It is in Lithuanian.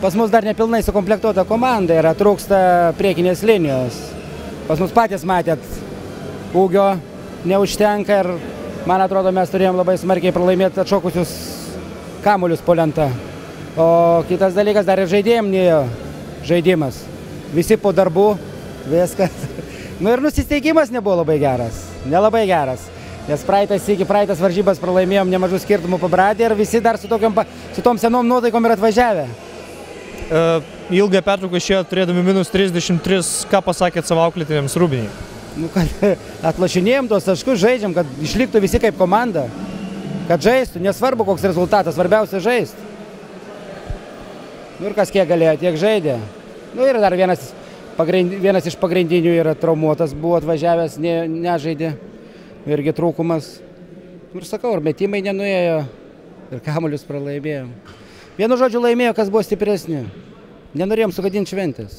Pas mus dar nepilnai sukomplektuota komanda yra, trūksta priekinės linijos. Pas mus patys matėt, ūgio neužtenka ir, man atrodo, mes turėjom labai smarkiai pralaimėti atšokusius kamuolius po lenta. O kitas dalykas, dar ir žaidėjim nėjo žaidimas. Visi po darbų, viskas. Nu ir nusisteigimas nebuvo labai geras, nelabai geras. Nes praeitas varžybas pralaimėjom nemažų skirtumų pabradė ir visi dar su tom senom nuotaikom yra atvažiavę. Ilgą pertrauką išėjo turėdami minus 33, ką pasakėt savo auklėtiniams Rūbiniai? Nu, kad atlašinėjom tos taškus, žaidžiam, kad išliktų visi kaip komanda. Kad žaistų, nesvarbu koks rezultatas, svarbiausia žaist. Nu ir kas kiek galėjo, tiek žaidė. Nu ir dar vienas iš pagrindinių yra traumuotas, buvo atvažiavęs, nežaidė. Irgi trūkumas. Ir sakau, ir metimai nenuėjo, ir kamuolius pralaimėjom. Vienu žodžiu laimėjo, kas buvo stipresni. Nenorėjom sugadinti šventės.